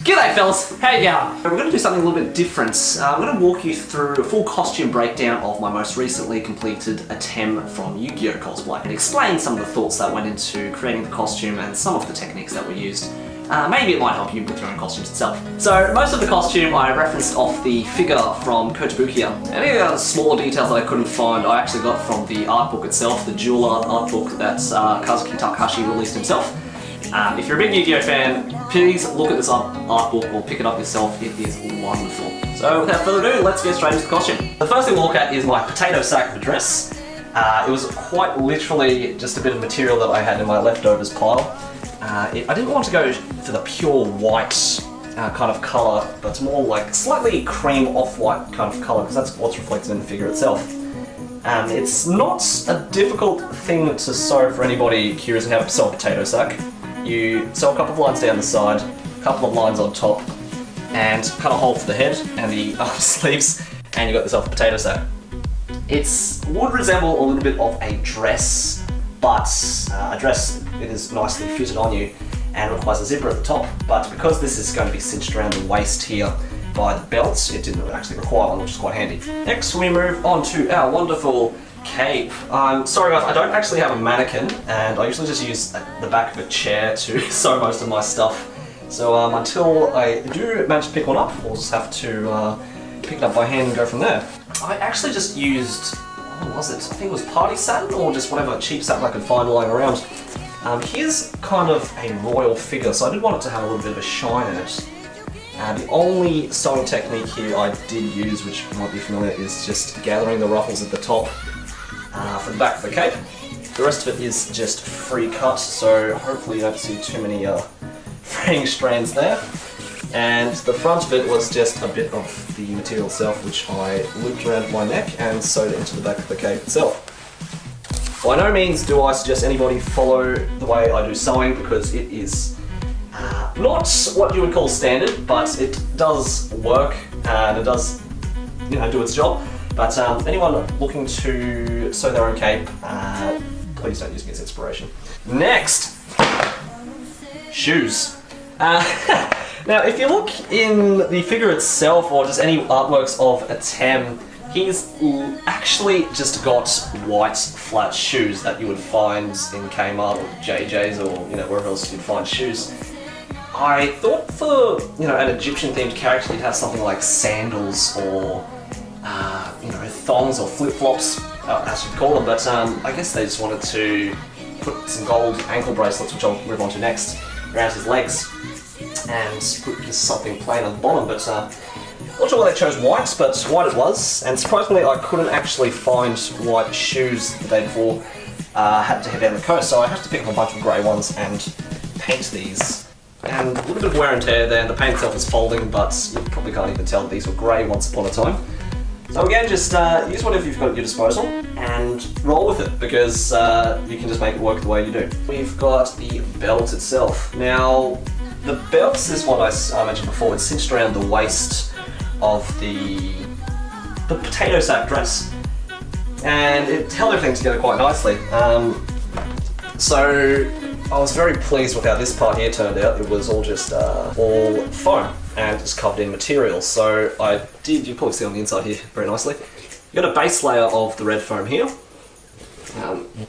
G'day fellas, how you going? We're going to do something a little bit different. I'm going to walk you through a full costume breakdown of my most recently completed Atem from Yu-Gi-Oh! Cosplay and explain some of the thoughts that went into creating the costume and some of the techniques that were used. Maybe it might help you with your own costumes itself. So most of the costume I referenced off the figure from Kotobukiya. Any of the other smaller details that I couldn't find I actually got from the art book itself, the dual art book that Kazuki Takahashi released himself. If you're a big Yu-Gi-Oh! Fan, please look at this art book or pick it up yourself, it is wonderful. So without further ado, let's get straight into the costume. The first thing we'll look at is my potato sack dress. It was quite literally just a bit of material that I had in my leftovers pile. I didn't want to go for the pure white kind of colour, but more like slightly cream off-white kind of colour, because that's what's reflected in the figure itself. It's not a difficult thing to sew for anybody curious on how to sew a potato sack. You sew a couple of lines down the side, a couple of lines on top, and cut a hole for the head and the arm sleeves, and you got yourself a potato sack. It would resemble a little bit of a dress, but a dress, it is nicely fitted on you and requires a zipper at the top, but because this is going to be cinched around the waist here by the belt, it didn't actually require one, which is quite handy. Next we move on to our wonderful cape. Sorry guys, I don't actually have a mannequin, and I usually just use the back of a chair to sew most of my stuff. So until I do manage to pick one up, we'll just have to pick it up by hand and go from there. I actually just used, what was it? I think it was party satin or just whatever cheap satin I could find lying around. Here's kind of a royal figure, so I did want it to have a little bit of a shine in it. The only sewing technique here I did use, which might be familiar, is just gathering the ruffles at the top for the back of the cape. The rest of it is just free cut, so hopefully you don't see too many fraying strands there. And the front of it was just a bit of the material itself, which I looped around my neck and sewed it into the back of the cape itself. By no means do I suggest anybody follow the way I do sewing, because it is not what you would call standard, but it does work and it does, do its job. But anyone looking to sew their own cape, please don't use me as inspiration. Next, shoes. Now, if you look in the figure itself, or just any artworks of Atem, he's actually just got white flat shoes that you would find in Kmart or JJ's or wherever else you'd find shoes. I thought for an Egyptian themed character you'd have something like sandals or thongs or flip-flops, as you'd call them, but I guess they just wanted to put some gold ankle bracelets, which I'll move on to next, around his legs, and put just something plain on the bottom, but not sure why they chose white, but white it was, and surprisingly I couldn't actually find white shoes the day before. Had to head down the coast, so I had to pick up a bunch of grey ones and paint these. And a little bit of wear and tear there, and the paint itself is folding, but you probably can't even tell that these were grey once upon a time. So again, just use whatever you've got at your disposal and roll with it, because you can just make it work the way you do. We've got the belt itself. Now, the belt is what I mentioned before. It's cinched around the waist of the potato sack dress, and it held everything together quite nicely. So I was very pleased with how this part here turned out. It was all just all foam and just covered in material. So you probably see on the inside here very nicely. You got a base layer of the red foam here,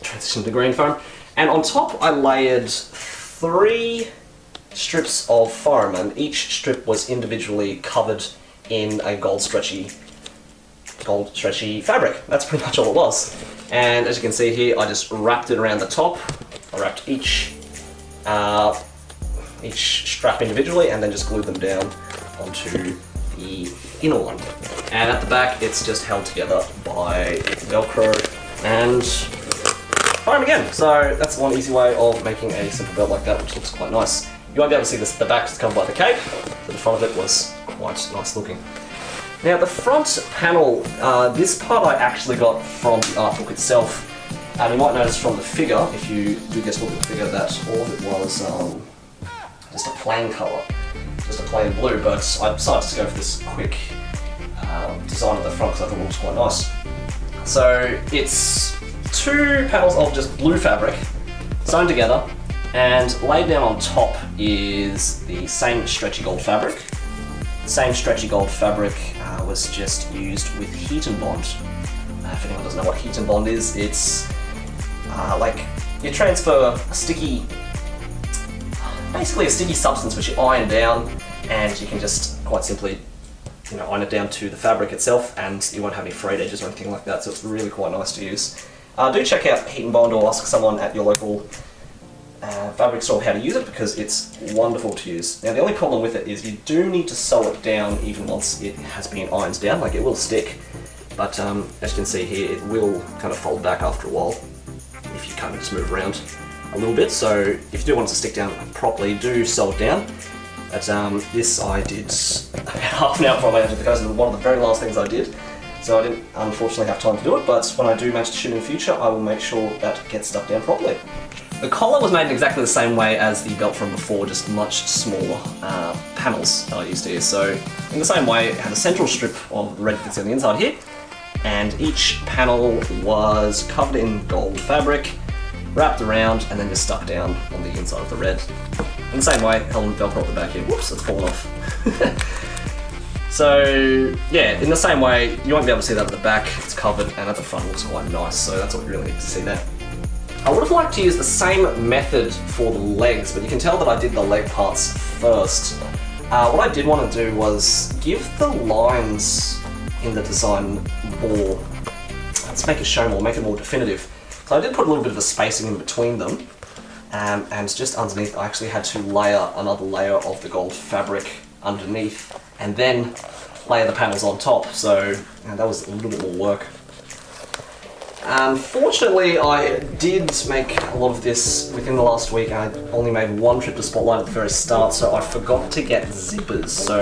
transition to green foam, and on top I layered 3 strips of foam, and each strip was individually covered in a gold stretchy fabric. That's pretty much all it was. And as you can see here, I just wrapped it around the top. I wrapped each strap individually and then just glued them down onto the inner one. And at the back, it's just held together by Velcro and foam again. So that's one easy way of making a simple belt like that, which looks quite nice. You won't be able to see this. The back is covered by the cape, but the front of it was quite nice looking. Now the front panel, this part I actually got from the art book itself. And you might notice from the figure, if you do get to look at the figure, that all of it was just a plain colour, just a plain blue, but I decided to go for this quick design at the front because I thought it looks quite nice. So it's 2 panels of just blue fabric sewn together, And laid down on top is the same stretchy gold fabric. The same stretchy gold fabric was just used with heat and bond. If anyone doesn't know what heat and bond is, it's like you transfer a sticky, basically a sticky substance which you iron down, and you can just quite simply, you know, iron it down to the fabric itself, and you won't have any frayed edges or anything like that. So it's really quite nice to use. Do check out heat and bond, or ask someone at your local fabric store how to use it, because it's wonderful to use. Now the only problem with it is you do need to sew it down even once it has been ironed down. Like, it will stick, but as you can see here, it will kind of fold back after a while if you kind of just move around a little bit. So if you do want it to stick down properly, do sew it down. But this I did about half an hour before I went out to the coast. It was one of the very last things I did. So I didn't unfortunately have time to do it, but when I do manage to shoot in the future, I will make sure that gets stuck down properly. The collar was made in exactly the same way as the belt from before, just much smaller panels that I used here. So in the same way, it had a central strip of red that's on the inside here, and each panel was covered in gold fabric, wrapped around, and then just stuck down on the inside of the red. In the same way, held Velcro at the back here. Whoops, it's fallen off. So yeah, in the same way, you won't be able to see that at the back, it's covered, and at the front it looks quite nice, so that's what we really need to see there. I would have liked to use the same method for the legs, but you can tell that I did the leg parts first. What I did want to do was give the lines in the design more, let's make it show more, make it more definitive. So I did put a little bit of a spacing in between them, and just underneath I actually had to layer another layer of the gold fabric underneath, and then layer the panels on top, so that was a little bit more work. Unfortunately, I did make a lot of this within the last week. I only made one trip to Spotlight at the very start, so I forgot to get zippers. So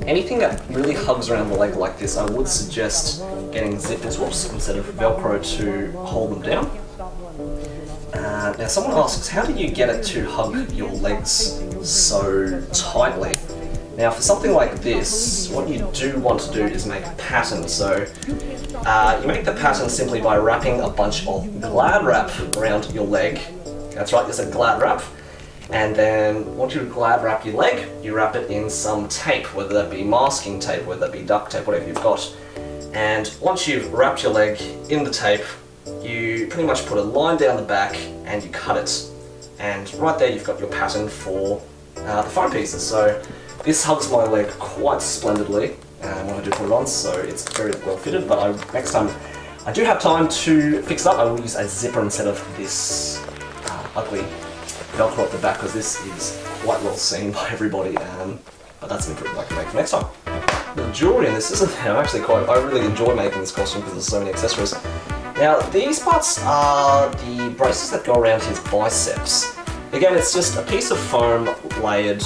anything that really hugs around the leg like this, I would suggest getting zippers, instead of Velcro to hold them down. Now someone asks, how do you get it to hug your legs so tightly? Now for something like this, what you do want to do is make a pattern. So you make the pattern simply by wrapping a bunch of Glad wrap around your leg. That's right, it's a Glad wrap. And then once you Glad wrap your leg, you wrap it in some tape, whether that be masking tape, whether that be duct tape, whatever you've got. And once you've wrapped your leg in the tape, you pretty much put a line down the back and you cut it. And right there you've got your pattern for the foam pieces. So this hugs my leg quite splendidly when I do put it on, so it's very well fitted, but next time I do have time to fix it up, I will use a zipper instead of this ugly Velcro at the back, because this is quite well seen by everybody, but that's an improvement I can make for next time. The jewellery in this isn't there. I really enjoy making this costume because there's so many accessories. Now these parts are the braces that go around his biceps. Again, it's just a piece of foam layered,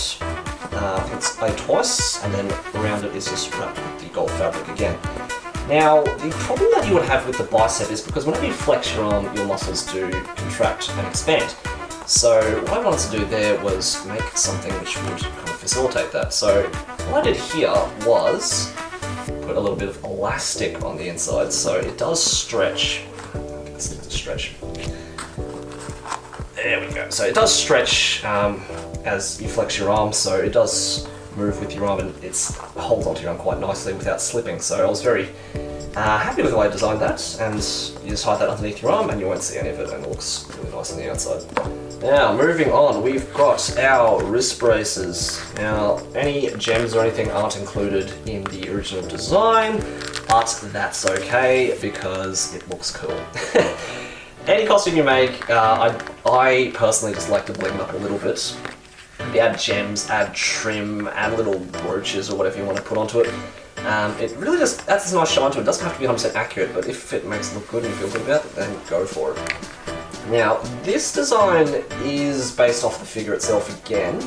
it's laid twice, and then around it is just wrapped with the gold fabric again. Now, the problem that you would have with the bicep is because whenever you flex your arm, your muscles do contract and expand. So what I wanted to do there was make something which would kind of facilitate that. So what I did here was put a little bit of elastic on the inside, so it does stretch. Let's stretch. There we go. So it does stretch as you flex your arm, so it does move with your arm, and it holds onto your arm quite nicely without slipping. So I was very happy with the way I designed that, and you just hide that underneath your arm and you won't see any of it, and it looks really nice on the outside. Now, moving on, we've got our wrist braces. Now, any gems or anything aren't included in the original design, but that's okay because it looks cool. Any costume you make, I personally just like to bling it up a little bit. Maybe add gems, add trim, add little brooches or whatever you want to put onto it. It really just adds a nice shine to it. It doesn't have to be 100% accurate, but if it makes it look good and you feel good about it, then go for it. Now, this design is based off the figure itself again.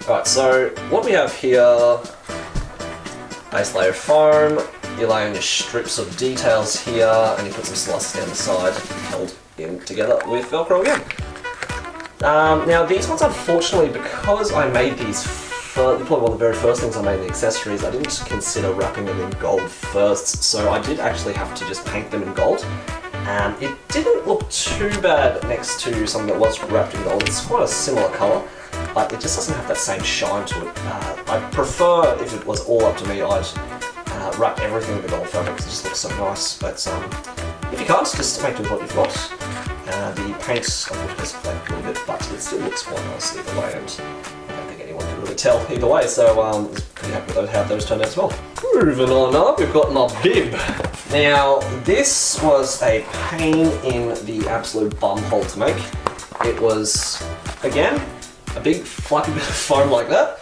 Alright, so what we have here, base layer of foam, you lay on your strips of details here, and you put some slices down the side, held in together with Velcro again. Now these ones, unfortunately, because I made these probably one of the very first things I made in the accessories, I didn't consider wrapping them in gold first, so I did actually have to just paint them in gold. It didn't look too bad next to something that was wrapped in gold. It's quite a similar colour, but it just doesn't have that same shine to it. I'd prefer, if it was all up to me, I'd wrap everything with the gold fabric because it just looks so nice. But if you can't, just make do with what you've got. The paint, unfortunately, has flamed a little bit, but it still looks quite nice either way, and I don't think anyone can really tell either way, so I was pretty happy with how those turned out as well. Moving on up, we've got my bib. Now, this was a pain in the absolute bumhole to make. It was, again, a big fluffy bit of foam like that.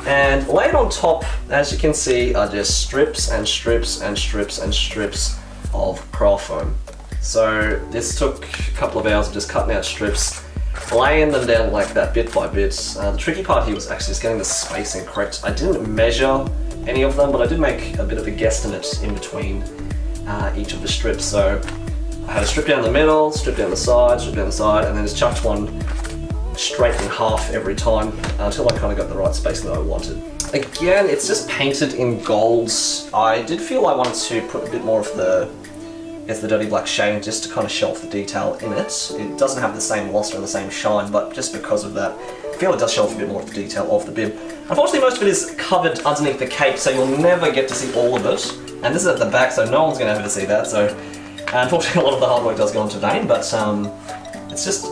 And laid on top, as you can see, are just strips and strips and strips and strips of craft foam. So this took a couple of hours of just cutting out strips, laying them down like that bit by bit. The tricky part here was actually just getting the spacing correct. I didn't measure any of them, but I did make a bit of a guesstimate in between each of the strips. So I had a strip down the middle, strip down the side, strip down the side, and then just chucked one straight in half every time until I kind of got the right spacing that I wanted. Again, it's just painted in golds. I did feel I wanted to put a bit more of the dirty black shading just to kind of show off the detail in it. It doesn't have the same luster and the same shine, but just because of that, I feel it does show off a bit more of the detail of the bib. Unfortunately, most of it is covered underneath the cape, so you'll never get to see all of it. And this is at the back, so no one's going to ever see that. So unfortunately, a lot of the hard work does go into Dane, but it's just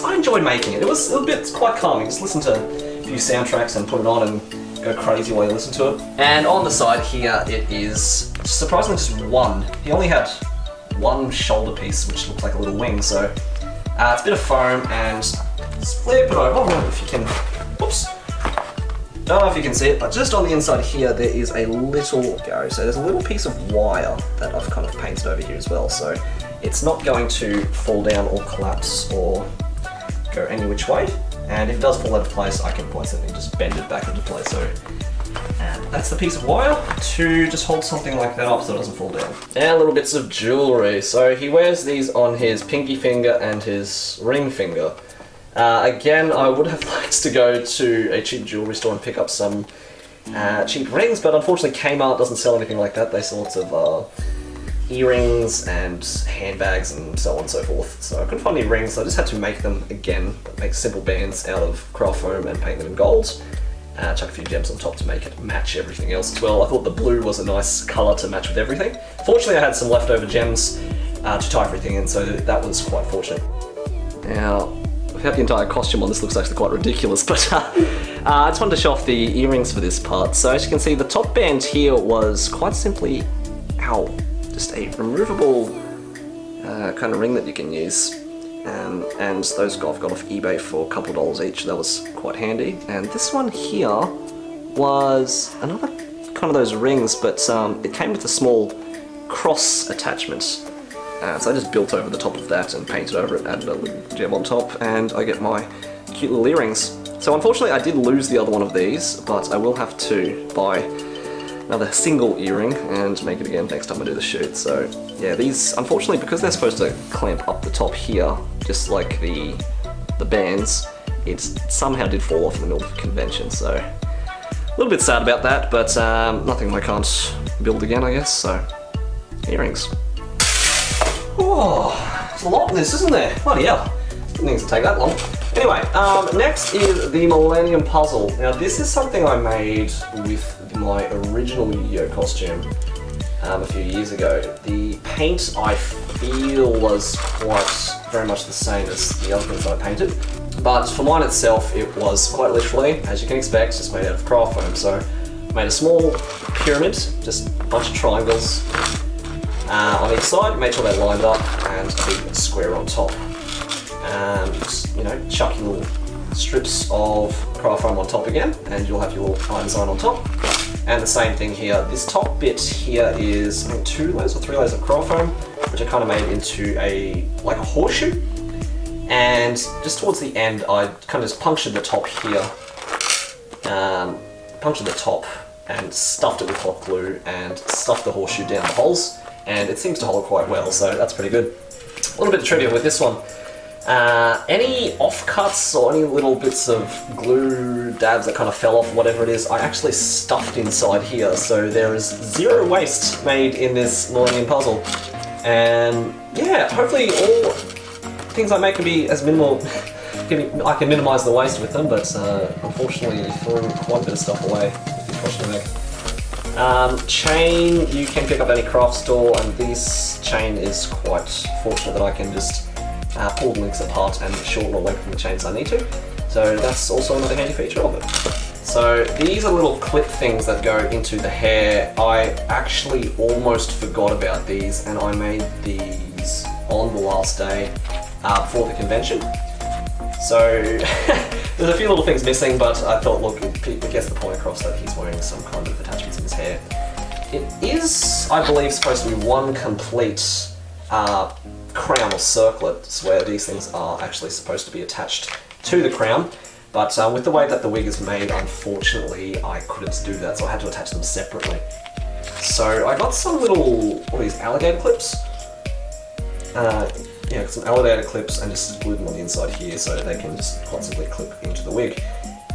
I enjoyed making it. It was a bit quite calming. Just listen to a few soundtracks and put it on and go crazy while you listen to it. And on the side here, it is surprisingly just one. He only had one shoulder piece, which looked like a little wing. So it's a bit of foam, and just flip it over. I don't know if you can. Whoops. Don't know if you can see it, but just on the inside here, there is a little go. So there's a little piece of wire that I've kind of painted over here as well. So it's not going to fall down or collapse or go any which way. And if it does fall out of place, I can quite simply just bend it back into place. So that's the piece of wire to just hold something like that up so it doesn't fall down. And little bits of jewellery. So he wears these on his pinky finger and his ring finger. Again, I would have liked to go to a cheap jewellery store and pick up some cheap rings, but unfortunately Kmart doesn't sell anything like that. They sell lots of earrings and handbags and so on and so forth. So I couldn't find any rings, so I just had to make them again, make simple bands out of craft foam and paint them in gold. Chuck a few gems on top to make it match everything else as well. I thought the blue was a nice colour to match with everything. Fortunately, I had some leftover gems to tie everything in, so that was quite fortunate. Now, without the entire costume on, this looks actually quite ridiculous, but I just wanted to show off the earrings for this part. So as you can see, the top band here was quite simply, just a removable kind of ring that you can use. And those I've got off eBay for a couple of dollars each. That was quite handy. And this one here was another kind of those rings, but it came with a small cross attachment. So I just built over the top of that and painted over it, added a little gem on top, and I get my cute little earrings. So unfortunately I did lose the other one of these, but I will have to buy another single earring and make it again next time I do the shoot. So yeah, these, unfortunately, because they're supposed to clamp up the top here, just like the bands, it somehow did fall off in the middle of the convention. So a little bit sad about that, but nothing I can't build again, I guess. So earrings. Oh, there's a lot in this, isn't there? Bloody hell. Didn't think it would take that long. Anyway, next is the Millennium Puzzle. Now this is something I made with my original Yu-Gi-Oh costume a few years ago. The paint, I feel, was quite very much the same as the other things I painted, but for mine itself it was quite literally, as you can expect, just made out of craft foam. So I made a small pyramid, just a bunch of triangles on each side, made sure they lined up, and a big square on top. You know, chuck your little strips of craft foam on top again, and you'll have your little eye design on top. And the same thing here. This top bit here is, I think, 2 layers or 3 layers of craft foam, which I kind of made into like a horseshoe. And just towards the end, I kind of just punctured the top here, punctured the top, and stuffed it with hot glue, and stuffed the horseshoe down the holes. And it seems to hold quite well, so that's pretty good. A little bit of trivia with this one. Any offcuts or any little bits of glue dabs that kind of fell off, whatever it is, I actually stuffed inside here, so there is zero waste made in this Millennium Puzzle. And yeah, hopefully all things I make can be as minimal. I can minimise the waste with them, but unfortunately I threw quite a bit of stuff away with this costume make. Chain, you can pick up any craft store, and this chain is quite fortunate that I can just pull the links apart and shorten or lengthen the chains I need to. So that's also another handy feature of it. So these are little clip things that go into the hair. I actually almost forgot about these, and I made these on the last day before the convention. So there's a few little things missing, but I thought, look, it gets the point across that he's wearing some kind of attachments in his hair. It is, I believe, supposed to be one complete crown or circlet, where these things are actually supposed to be attached to the crown. But with the way that the wig is made, unfortunately, I couldn't do that, so I had to attach them separately. So I got some little, what are these, alligator clips? Yeah, some alligator clips, and just glued them on the inside here so they can just constantly clip into the wig.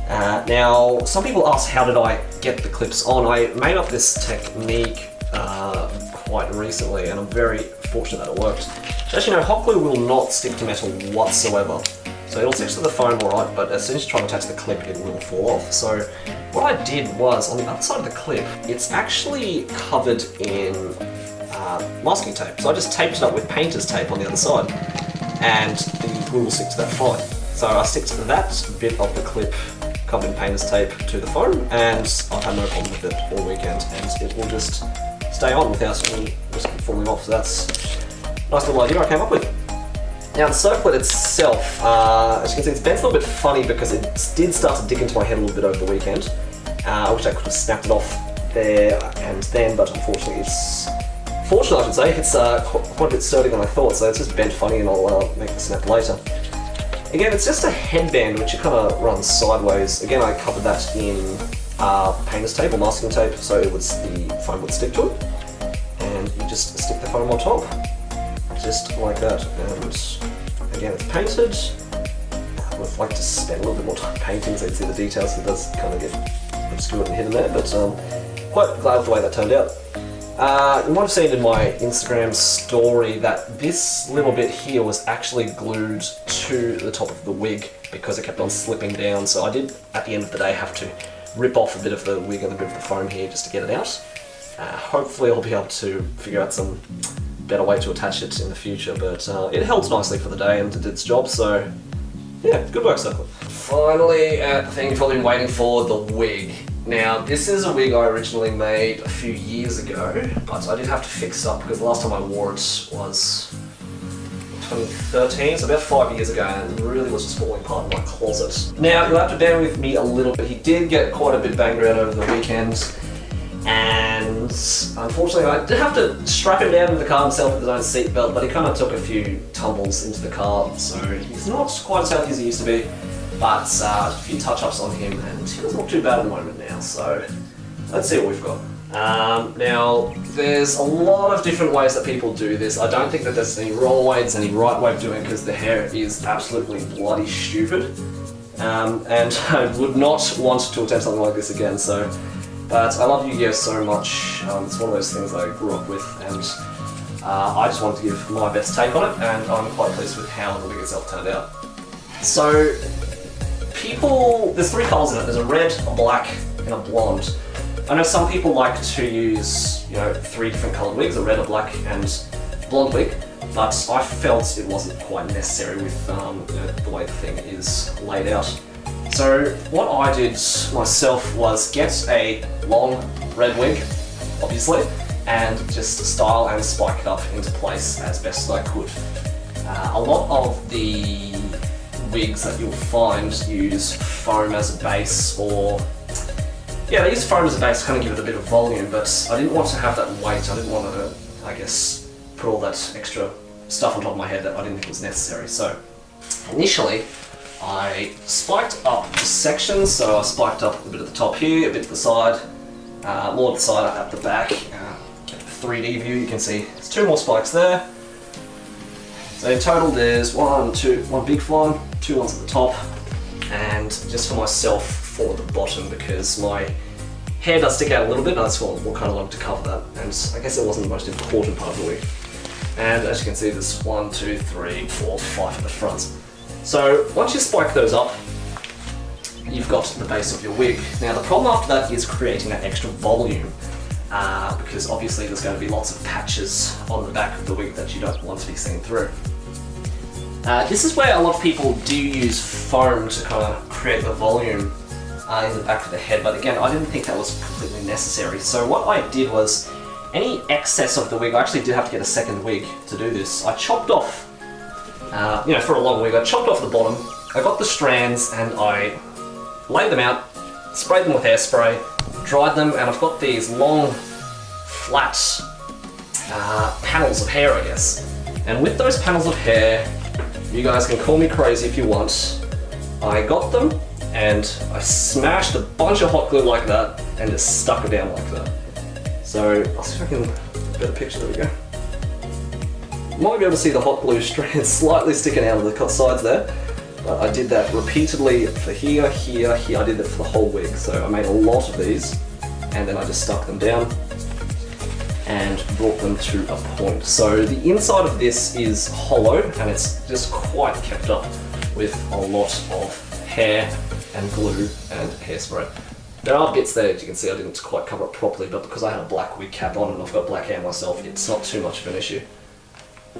Now, some people ask, how did I get the clips on? I made up this technique quite recently, and I'm very fortunate that it worked. As you know, hot glue will not stick to metal whatsoever. So it'll stick to the foam alright, but as soon as you try to attach the clip, it will fall off. So what I did was, on the other side of the clip, it's actually covered in masking tape. So I just taped it up with painter's tape on the other side, and the glue will stick to that fine. So I stick to that bit of the clip covered in painter's tape to the foam, and I've had no problem with it all weekend, and it will just stay on without any risk of falling off. So that's a nice little idea I came up with. Now the circlet itself, as you can see, it's bent a little bit funny because it did start to dig into my head a little bit over the weekend. I wish I could have snapped it off there and then, but unfortunately it's, fortunately I should say, it's quite a bit sturdier than I thought, so it's just bent funny, and I'll make the snap later. Again, it's just a headband which it kind of runs sideways. Again, I covered that in painter's tape or masking tape, so the foam would stick to it, and you just stick the foam on top. Just like that, and again it's painted. I would like to spend a little bit more time painting so you can see the details, it does kind of get obscured and hidden there, but quite glad with the way that turned out. You might have seen in my Instagram story that this little bit here was actually glued to the top of the wig because it kept on slipping down, so I did at the end of the day have to rip off a bit of the wig and a bit of the foam here just to get it out. Hopefully I'll be able to figure out some better way to attach it in the future, but it held nicely for the day and did its job, so yeah, good work, Circle. Finally, the thing you've probably been waiting for, the wig. Now, this is a wig I originally made a few years ago, but I did have to fix up because the last time I wore it was 2013, so about 5 years ago, and it really was just falling apart in my closet. Now, you'll have to bear with me a little bit. He did get quite a bit banged around over the weekend, and unfortunately I did have to strap him down in the car himself with his own seatbelt, but he kind of took a few tumbles into the car, so he's not quite as healthy as he used to be, but a few touch-ups on him, and he doesn't look too bad at the moment now, so let's see what we've got. Now, there's a lot of different ways that people do this. I don't think that there's any wrong way, there's any right way of doing it, because the hair is absolutely bloody stupid, and I would not want to attempt something like this again, so. But I love Yu-Gi-Oh so much, it's one of those things I grew up with, and I just wanted to give my best take on it, and I'm quite pleased with how the wig itself turned out. So, there's three colours in it. There's a red, a black, and a blonde. I know some people like to use, three different coloured wigs, a red, a black, and blonde wig, but I felt it wasn't quite necessary with the way the thing is laid out. So what I did myself was get a long red wig, obviously, and just style and spike it up into place as best as I could. A lot of the wigs that you'll find use foam as a base, or they use foam as a base to kind of give it a bit of volume, but I didn't want to have that weight. I didn't want to, put all that extra stuff on top of my head that I didn't think was necessary. So initially, I spiked up the sections, so I spiked up a bit at the top here, a bit at the side, more at the side at the back. Get the 3D view, you can see there's two more spikes there. So in total there's one big one, two ones at the top, and just for myself, four at the bottom, because my hair does stick out a little bit, and I just what kind of wanted to cover that, and I guess it wasn't the most important part of the wig. And as you can see, there's 1, 2, 3, 4, 5 at the front. So once you spike those up, you've got the base of your wig. Now the problem after that is creating that extra volume, because obviously there's going to be lots of patches on the back of the wig that you don't want to be seen through. This is where a lot of people do use foam to kind of create the volume in the back of the head, but again, I didn't think that was completely necessary. So what I did was, any excess of the wig, I actually did have to get a second wig to do this. I chopped off, for a long wig, I chopped off the bottom, I got the strands and I laid them out, sprayed them with hairspray, dried them, and I've got these long, flat panels of hair, I guess. And with those panels of hair, you guys can call me crazy if you want, I got them and I smashed a bunch of hot glue like that and just stuck it down like that. So I'll see if I can get a picture. There we go. You might be able to see the hot glue strands slightly sticking out of the sides there. But I did that repeatedly for here, here, here. I did that for the whole wig. So I made a lot of these and then I just stuck them down and brought them to a point. So the inside of this is hollow and it's just quite kept up with a lot of hair and glue and hairspray. There are bits there, as you can see, I didn't quite cover it properly, but because I had a black wig cap on and I've got black hair myself, it's not too much of an issue.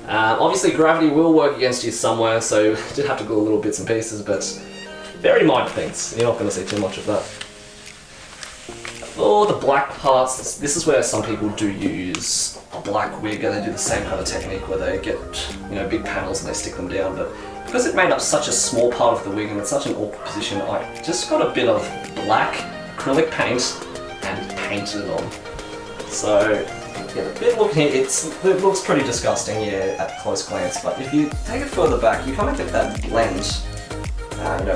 Obviously gravity will work against you somewhere, so you did have to glue little bits and pieces, but very minor things. You're not going to see too much of that. For the black parts, this is where some people do use a black wig and they do the same kind of technique where they get, big panels and they stick them down, but because it made up such a small part of the wig and it's such an awkward position, I just got a bit of black acrylic paint and painted it on. So, yeah, the bit looking here, it looks pretty disgusting, yeah, at close glance, but if you take it further back, you kind of get that blend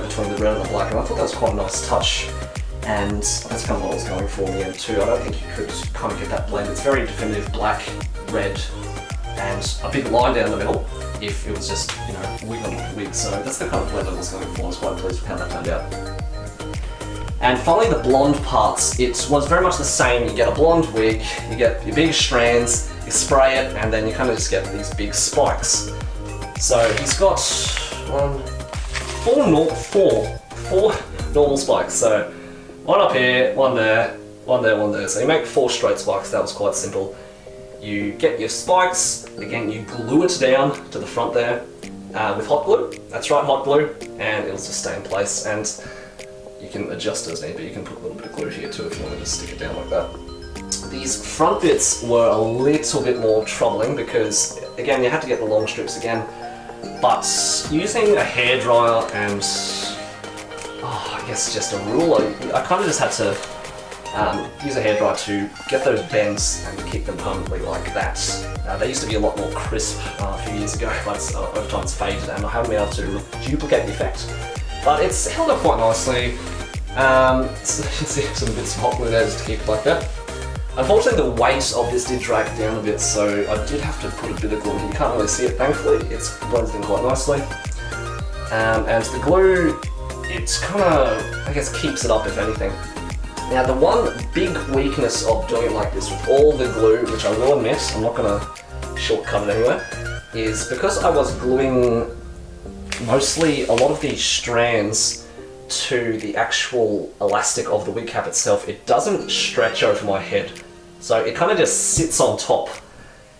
between the red and the black, and I thought that was quite a nice touch, and that's kind of what I was going for in the end too. I don't think you could kind of get that blend. It's very definitive black, red, and a big line down the middle if it was just, wig on wig, so that's the kind of blend I was going for. I was quite pleased with how that turned out. And finally, the blonde parts, it was very much the same. You get a blonde wig, you get your big strands, you spray it, and then you kind of just get these big spikes. So he's got four normal spikes. So one up here, one there, one there, one there. So you make 4 straight spikes. That was quite simple. You get your spikes, again you glue it down to the front there with hot glue. That's right, hot glue, and it'll just stay in place. And you can adjust as need be. You can put a little bit of glue here too if you want to just stick it down like that. These front bits were a little bit more troubling because, again, you had to get the long strips again. But using a hairdryer and, I guess just a ruler, I kind of just had to use a hairdryer to get those bends and keep them permanently like that. They used to be a lot more crisp a few years ago, but over time it's faded and I haven't been able to duplicate the effect. But it's held up quite nicely. So you can see some bits of hot glue there just to keep it like that. Unfortunately, the weight of this did drag down a bit, so I did have to put a bit of glue in. You can't really see it, thankfully. It's blends in quite nicely. And the glue, it's kind of, I guess, keeps it up if anything. Now, the one big weakness of doing it like this with all the glue, which I will admit, I'm not going to shortcut it anywhere, is because I was gluing mostly a lot of these strands to the actual elastic of the wig cap itself, it doesn't stretch over my head. So it kind of just sits on top.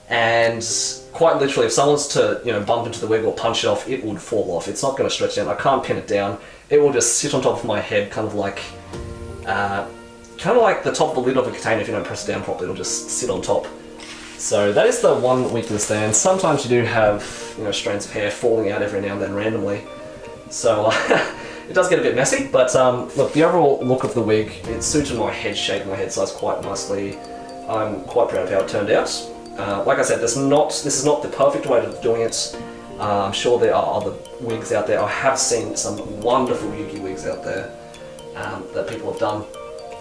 And quite literally, if someone's to bump into the wig or punch it off, it would fall off. It's not going to stretch down. I can't pin it down. It will just sit on top of my head, kind of like the top of the lid of a container. If you don't press it down properly, it'll just sit on top. So that is the one weakness there, and sometimes you do have strands of hair falling out every now and then randomly. So it does get a bit messy, but look, the overall look of the wig, it suited my head shape and my head size quite nicely. I'm quite proud of how it turned out. Like I said, this is not the perfect way of doing it. I'm sure there are other wigs out there. I have seen some wonderful Yugi wigs out there that people have done.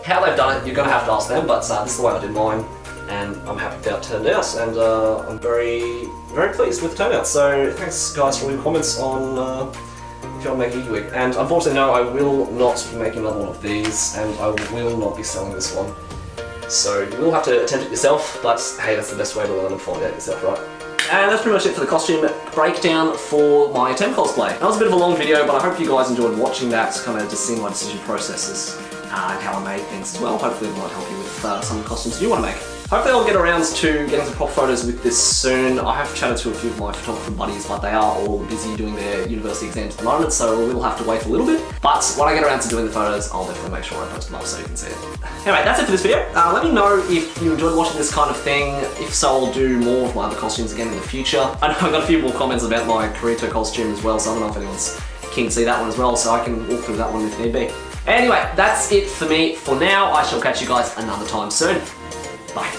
How they've done it, you're going to have to ask them, but this is the way I did mine, and I'm happy with how it turned out, and I'm very, very pleased with the turnout. So thanks guys for all your comments on if you want to make a Yugi wig. And unfortunately, no, I will not be making another one of these, and I will not be selling this one. So you will have to attempt it yourself, but hey, that's the best way to learn and find out yourself, right? And that's pretty much it for the costume breakdown for my Atem cosplay. That was a bit of a long video, but I hope you guys enjoyed watching that, kind of just seeing my decision processes and how I made things as well. Hopefully it might help you with some of the costumes you want to make. Hopefully I'll get around to getting some prop photos with this soon. I have chatted to a few of my photographer buddies, but they are all busy doing their university exams at the moment, so we'll have to wait a little bit. But when I get around to doing the photos, I'll definitely make sure I post them up so you can see it. Anyway, that's it for this video. Let me know if you enjoyed watching this kind of thing. If so, I'll do more of my other costumes again in the future. I know I got a few more comments about my Kirito costume as well, so I don't know if anyone's keen to see that one as well, so I can walk through that one if need be. Anyway, that's it for me for now. I shall catch you guys another time soon. Bye.